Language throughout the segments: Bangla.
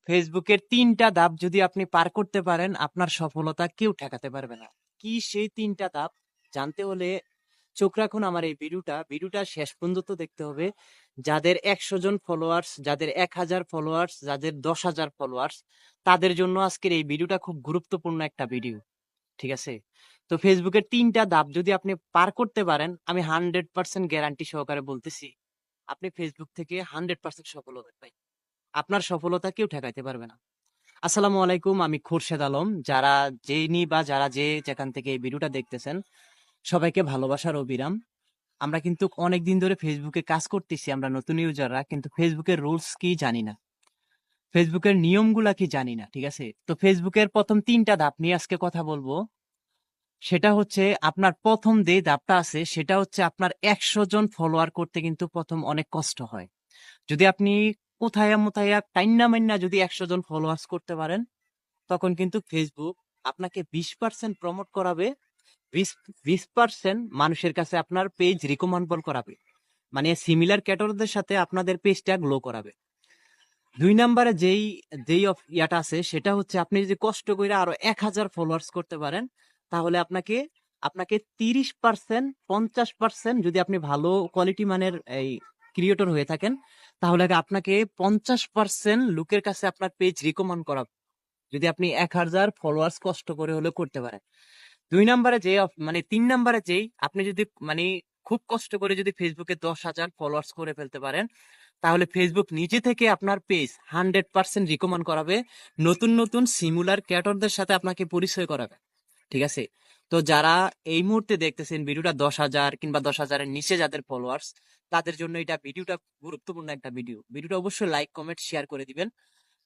ফেসবুকের ৩টা ধাপ যদি আপনি পার করতে পারেন, আপনার সফলতা কেউ ঠেকাতে পারবে না। কি সেই ৩টা ধাপ? জানতে হলে চোখ রাখুন আমার এই ভিডিওটা শেষ পর্যন্ত দেখতে হবে। যাদের ১০০ জন ফলোয়ার্স, যাদের ১,০০০ ফলোয়ার্স, যাদের ১০,০০০ ফলোয়ার্স, তাদের জন্য আজকের এই ভিডিওটা খুব গুরুত্বপূর্ণ একটা ভিডিও। ঠিক আছে? তো ফেসবুকের ৩টা ধাপ যদি আপনি পার করতে পারেন, আমি 100% গ্যারান্টি সহকারে বলতেছি, আপনি ফেসবুক থেকে 100% সফল হবেন ভাই। আপনার সফলতা কেউ ঠেকাইতে পারবে না। আসসালামু আলাইকুম, আমি খুরশেদ আলম। যারা যে যেখান থেকে এই ভিডিওটা দেখতেছেন, সবাইকে ভালোবাসার অবিরাম। আমরা কিন্তু অনেকদিন ধরে ফেসবুকে কাজ করতেছি, আমরা নতুন ইউজাররা, কিন্তু ফেসবুকের রুলস কি জানি না, ফেসবুকের নিয়মগুলা কি জানি না। ঠিক আছে? তো ফেসবুকের প্রথম ৩টা ধাপ নিয়ে আজকে কথা বলবো। সেটা হচ্ছে, আপনার প্রথম যে ধাপটা আছে সেটা হচ্ছে, আপনার ১০০ জন ফলোয়ার করতে কিন্তু প্রথম অনেক কষ্ট হয়। যদি আপনি কোথায়া মোথায়া টাইন্না মাইন্না যদি ১০০ জন ফলোয়ার্স করতে পারেন, তখন কিন্তু ফেসবুক আপনাকে 20% প্রমোট করাবে, 20% মানুষের কাছে আপনার পেজ রিকমেন্ডেবল করাবে, মানে সিমিলার ক্যাটাগরিদের সাথে আপনাদের পেজটা গ্লো করাবে। ২ নম্বরে যেই যেই ইয়াটা আছে সেটা হচ্ছে, আপনি যদি কষ্ট করে আরো ১,০০০ ফলোয়ার্স করতে পারেন, তাহলে আপনাকে আপনাকে 30%, 50% যদি আপনি ভালো কোয়ালিটি মানের এই ক্রিয়েটর হয়ে থাকেন, তাহলে আপনাকে 50% লোকের কাছে আপনার পেজ রিকমেন্ড করাবে, যদি আপনি ১,০০০ ফলোয়ার্স কষ্ট করে হলেও করতে পারেন। ২ নম্বরে মানে ৩ নম্বরে যেই, আপনি যদি মানে খুব কষ্ট করে যদি ফেসবুকে ১০,০০০ ফলোয়ার্স করে ফেলতে পারেন, তাহলে ফেসবুক নিজে থেকে আপনার পেজ 100% রিকমেন্ড করাবে, নতুন নতুন সিমুলার ক্রিয়েটরদের সাথে আপনাকে পরিচয় করাবে। ঠিক আছে? তো যারা এই মুহূর্তে দেখতেছেন ভিডিওটা, ১০,০০০ কিংবা ১০,০০০-এর নিচে যাদের ফলোয়ার্স, তাদের জন্য ভিডিওটা গুরুত্বপূর্ণ একটা ভিডিওটা অবশ্যই লাইক, কমেন্ট, শেয়ার করে দিবেন।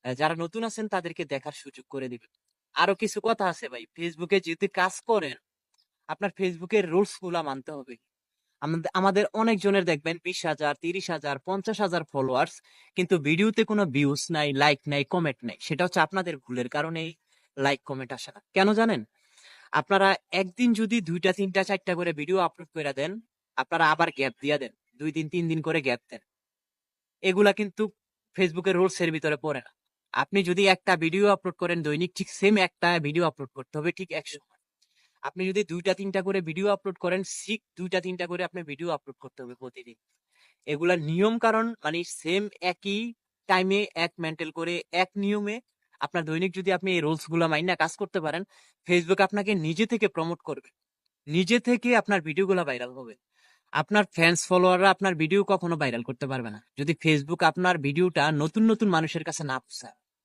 যারা নতুন আছেন তাদেরকে দেখার সুযোগ করে দিবেন। আরো কিছু কথা আছে ভাই, ফেসবুকে যদি কাজ করেন, আপনার ফেসবুকের রুলস গুলা মানতে হবে। আমাদের অনেক জনের দেখবেন ২০,০০০, ৩০,০০০, ৫০,০০০ ফলোয়ার্স, কিন্তু ভিডিওতে কোনো ভিউজ নাই, লাইক নাই, কমেন্ট নাই। সেটা হচ্ছে আপনাদের ভুলের কারণেই লাইক কমেন্ট আসে না। কেন জানেন? আপনারা একদিন যদি ২টা, ৩টা, ৪টা করে ভিডিও আপলোড করে দেন, আপনারা আবার গ্যাপ দিয়ে দেন, ২ দিন ৩ দিন করে গ্যাপ দেন, এগুলা কিন্তু ফেসবুকের রুলস এর ভিতরে পড়ে না। আপনি যদি একটা ভিডিও আপলোড করেন দৈনিক, ঠিক সেম একটা ভিডিও আপলোড করতে হবে ঠিক ১০০। আপনি যদি ২টা ৩টা করে ভিডিও আপলোড করেন, ঠিক ২টা ৩টা করে আপনি ভিডিও আপলোড করতে হবে প্রতিদিন। এগুলার নিয়ম কারণ মানে সেম, একই টাইমে, এক মেন্টাল করে, এক নিয়মে আপনার দৈনিক যদি আপনি এই রুলস গুলা মাইনা কাজ করতে পারেন, ফেসবুক আপনাকে নিজে থেকে প্রমোট করবে, নিজে থেকে আপনার ভিডিওগুলো ভাইরাল হবে। আপনার ফ্যান্স ফলোয়াররা আপনার ভিডিও কখনো ভাইরাল করতে পারবে না, যদি ফেসবুক আপনার ভিডিওটা নতুন নতুন মানুষের কাছে না পৌঁছায়।